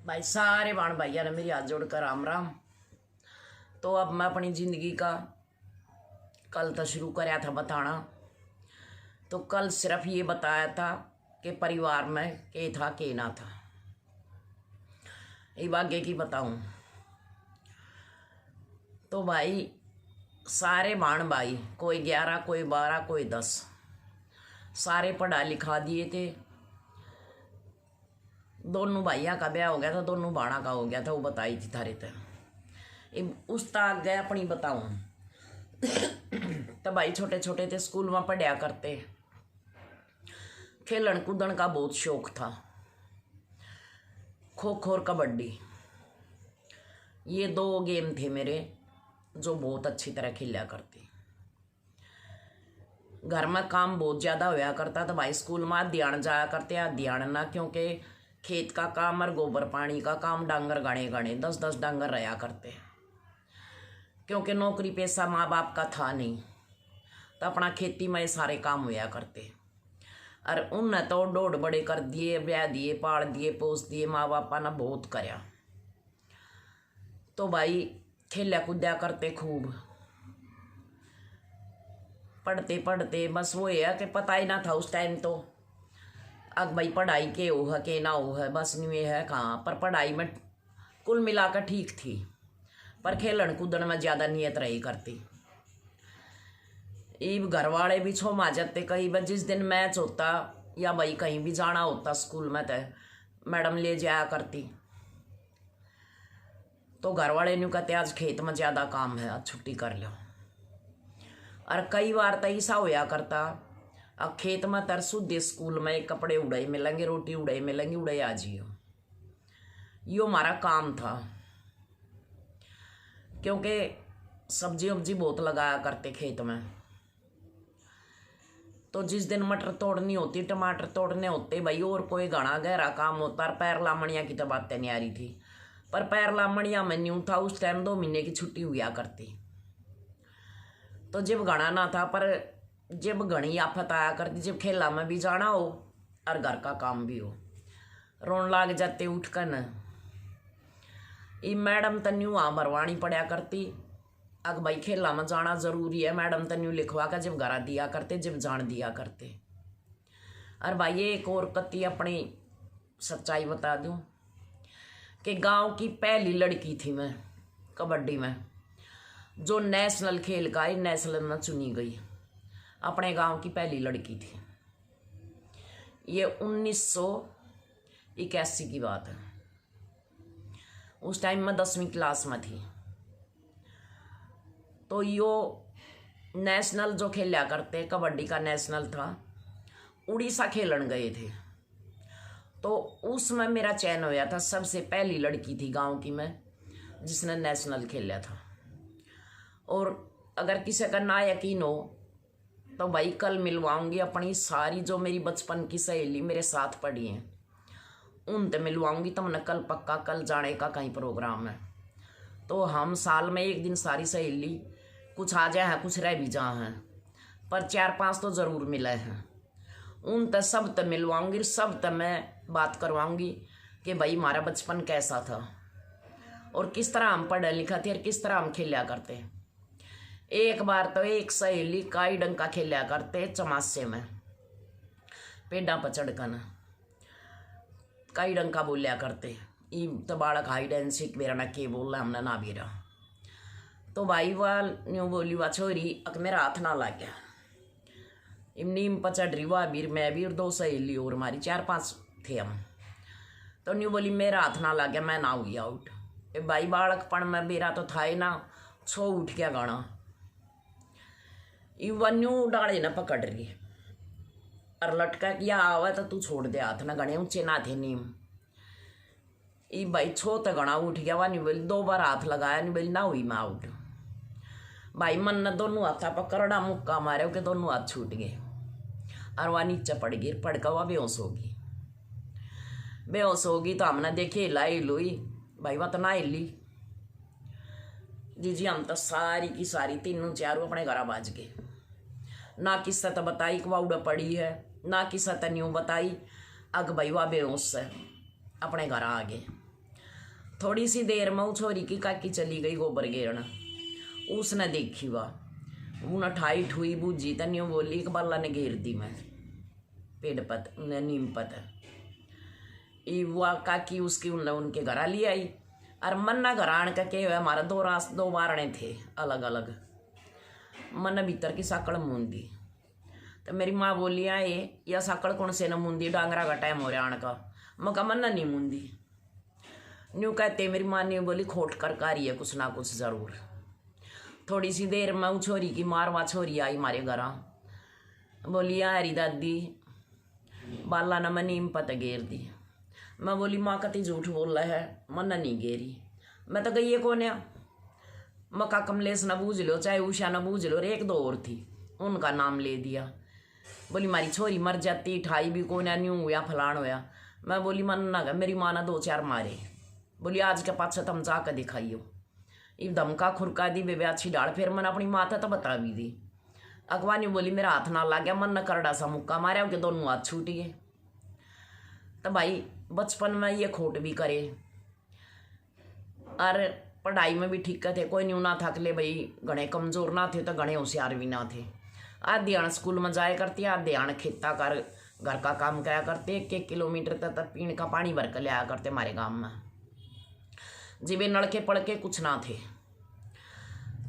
भाई सारे बाण भाइयों ने मेरी हाथ जोड़कर राम राम। तो अब मैं अपनी ज़िंदगी का कल तो शुरू कराया था बताना। तो कल सिर्फ ये बताया था कि परिवार में के था के ना था। ये आगे की बताऊं तो भाई सारे बाण भाई, कोई 11 कोई 12 कोई 10, सारे पढ़ा लिखा दिए थे। दोनों भाइयों का ब्याह हो गया था, दोनों बाणा का हो गया था, वो बताई थी थारे तक। उस तक गए अपनी बताऊं तो भाई छोटे छोटे थे, स्कूल में पढ़ा करते, खेलन कूदन का बहुत शौक था। खो खो और कबड्डी ये दो गेम थे मेरे जो बहुत अच्छी तरह खेला करते। घर में काम बहुत ज़्यादा होया करता था भाई, स्कूल में ध्यान जाया करते, ध्यान ना, क्योंकि खेत का काम और गोबर पानी का काम, डांगर गणे गणे 10-10 डांगर रहा करते, क्योंकि नौकरी पैसा माँ बाप का था नहीं, तो अपना खेती में सारे काम होया करते। और उनने तो डोड बड़े कर दिए, ब्याह दिए, पाल दिए, पोस दिए, माँ बापा ने बहुत करया। तो भाई खेला कूदा करते खूब, पढ़ते पढ़ते बस वो है कि पता ही ना था उस टाइम तो अब भाई पढ़ाई के हो है के ना हो है, बस नहीं है कहाँ पर। पढ़ाई में कुल मिलाकर ठीक थी, पर खेलन कूदन में ज़्यादा नियत रही करती। ईब घर वाले भी छो मा जाते कहीं बार, जिस दिन मैच होता या भाई कहीं भी जाना होता स्कूल में, तो मैडम ले जाया करती। तो घर वाले न्यू कहते आज खेत में ज़्यादा काम है, आज छुट्टी कर लो। और कई बार तो ऐसा होया करता, अब खेत में तरसू दे, स्कूल में कपड़े उड़ाई मिलेंगे, रोटी उड़ाई मिलेंगी, उड़ाई आ जियो। यो हमारा काम था, क्योंकि सब्जी वब्जी बहुत लगाया करते खेत में। तो जिस दिन मटर तोड़नी होती, टमाटर तोड़ने होते भाई, और कोई घना गहरा काम होता। और पैर लामणिया की तो बातें नहीं आ रही थी, पर पैर लामणिया में न्यू था उस टाइम 2 महीने की छुट्टी हुआ करती। तो जब घना ना था, पर जब घनी आफत आया करती, जब खेला में भी जाना हो और घर का काम भी हो, रोन लाग जाते उठ कर न। ये मैडम तन्यू वहाँ भरवानी पड़ा करती, अग भाई खेला में जाना जरूरी है, मैडम तन्यू लिखवा कर जब घर दिया करते, जब जान दिया करते। और भाई एक और कत्ती अपनी सच्चाई बता दूं कि गांव की पहली लड़की थी मैं कबड्डी में, जो नेशनल खेल का नेशनल में चुनी गई। अपने गांव की पहली लड़की थी। ये 1981 की बात है। उस टाइम में 10वीं क्लास में थी। तो यो नेशनल जो खेला करते, कबड्डी का नेशनल था, उड़ीसा खेलन गए थे। तो उसमें मेरा चयन होया था, सबसे पहली लड़की थी गांव की मैं जिसने नेशनल खेला था। और अगर किसी का ना यकीन हो तो भाई कल मिलवाऊंगी अपनी सारी जो मेरी बचपन की सहेली मेरे साथ पढ़ी हैं, उनसे मिलवाऊंगी तुमने कल पक्का। कल जाने का कहीं प्रोग्राम है, तो हम साल में एक दिन सारी सहेली, कुछ आ जाए हैं कुछ रह भी जा हैं, पर 4-5 तो ज़रूर मिले हैं। उन तक सब तक मिलवाऊंगी, सब तक मैं बात करवाऊंगी कि भाई हमारा बचपन कैसा था और किस तरह हम पढ़े लिखा थे और किस तरह हम खेला करते। एक बार तो एक सहेली काई डंका खेला करते चमासे में, पेड़ा पर चढ़कर काई डंका बोलिया करते। ई तो बालक हाइड एंड सीक मेरा ना के बोल रहा, हमने ना भी रहा। तो भाई वाल न्यू बोली वा छोरी, अक मेरा हाथ ना लग गया। नीम पर चढ़ रही वह भी, मैं भी और 2 सहेली और हमारी 4-5 थे हम। तो न्यू बोली मेरा हाथ ना लग गया, मैं ना हुई आउट। भाई बालकपन में मेरा तो था ही ना, छो उठ गया गाना। युवा न्यू डाले ना पकड़ रही और लटका किया आवा तो तू छोड़ दे हाथ ना, गणे ऊंचे ना थे नीम। ई भाई छो तो गणा उठ गया, वह नहीं बोली 2 बार हाथ लगाया, नहीं बोली ना हुई मैं आउट। भाई मन ने दोनों हाथा पकड़ा, मुक्का मारे के दोनों हाथ छूट गए और वह नीचे पड़ गई। पड़का वह बेहोश होगी। बेहोश होगी तो हमने देखे हिलाई लुई, भाई वह तो ना हिली जी। हम तो सारी की सारी 3-4 अपने घर बाज गए। ना किस्सा तो बताई कि वह उड़ पड़ी है, ना किस्सा तो न्यू बताई अग भाई वह बेहोश है, अपने घर आ गए। थोड़ी सी देर में वो छोरी की काकी चली गई गोबर घेरना। उसने देखी वह उन ठाई ठुई बूझी तो न्यू बोली कि बाला ने घेर दी मैं पेड़ पत नीम पत। वह काकी उसकी उनके घर ले आई और मन्ना घर आन के हमारा दो बारणे थे अलग अलग। मन भीतर की साकड़ मूंदी तो मेरी माँ बोली आए या साकड़ कौन से न मूंदी, डांगरा का टाइम हो रहा आने का। मैं कहा मन्ना नहीं मूंदी। न्यू कहते मेरी माँ ने बोली खोट कर कारी है कुछ ना कुछ जरूर। थोड़ी सी देर में वो छोरी की मारवा छोरी आई मारे घर, बोली हरी दादी बाला ने मैं नीम पत घेर दी। मैं बोली माँ कति झूठ बोल रहा है, मन्ना नहीं घेरी। मैं तो गई है कौन है। मका कमलेश न बूझ लो चाहे उषा न बूझ लो, और एक दो और थी उनका नाम ले दिया। बोली मारी छोरी मर जाती ठाई भी कौन न्यू हुआ फलान होया। मैं बोली मन्ना का मेरी माँ ने 2-4 मारे। बोली आज के पाछे तुम जाकर दिखाइयो। इब धमका खुरका दी बेबे अच्छी डाल। फिर मैंने अपनी माता तो बता भी दी। अगवानी बोली मेरा हाथ ना लग गया, मन न करड़ा सा मुक्का मारे के दोनों हाथ छूट गए। तो भाई बचपन में ये खोट भी करे और पढ़ाई में भी ठीक थे, कोई न्यू ना था ले भाई घने कमजोर ना थे तो घने होशियार भी ना थे। आध्यान स्कूल में जाया करती, आध्यान खेता कर घर का काम कराया करते। 1-1 किलोमीटर तक पीने का पानी भर कर ले आया करते हमारे गांव में। जिबे नलके पड़के कुछ ना थे।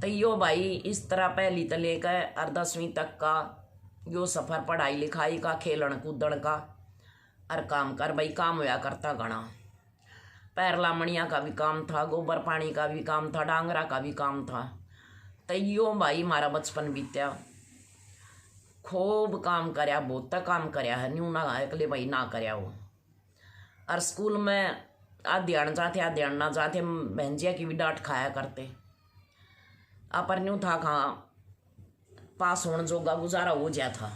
तो यो भाई इस तरह पहली तो लेकर और 10वीं तक का यो सफ़र पढ़ाई लिखाई का, खेलन कूदन का और काम कर भाई काम होया करता घना। पैरला मणिया का भी काम था, गोबर पानी का भी काम था, डांगरा का भी काम था। तो यो भाई हमारा बचपन बीत्या, खूब काम करया, बहुत काम करया है। न्यू ना अकेले भाई ना करया हो। और स्कूल में अध्ययन जाते अध्ययन ना जाते बहनजिया की भी डांट खाया करते। अपर न्यू था कहाँ पास होने जोगा गुजारा हो जाया था।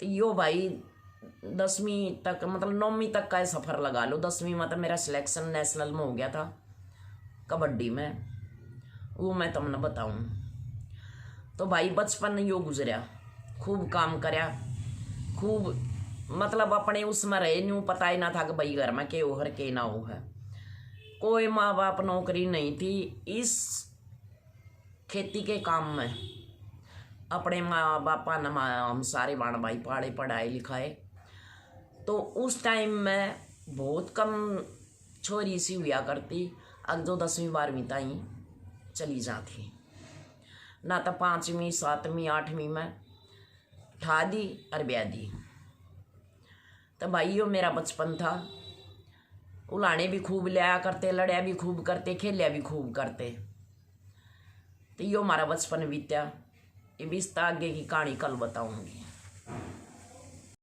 तो यो भाई 10वीं तक मतलब 9वीं तक का सफ़र लगा लो। 10वीं में तो मेरा सिलेक्शन नेशनल में हो गया था कबड्डी में, वो मैं तुमने बताऊँ। तो भाई बचपन यो गुजरा, खूब काम करया, खूब मतलब अपने उसमें रहे। न्यू पता ही ना था कि भाई घर में के हो हर के ना हो है। कोई माँ बाप नौकरी नहीं थी। इस खेती के काम में अपने माँ बापा न हम सारे बाण भाई पढ़े पढ़ाए लिखाए। तो उस टाइम में बहुत कम छोरी सी हुआ करती, अब जो 10वीं 12वीं ताई चली जाती ना, तो 5वीं 7वीं 8वीं में ठा दी और ब्याह दी। तो भाई यो मेरा बचपन था। उलाने भी खूब लिया करते, लड़िया भी खूब करते, खेलिया भी खूब करते। तो यो हमारा बचपन बीत्या। ये 20 आगे की कहानी कल बताऊंगी।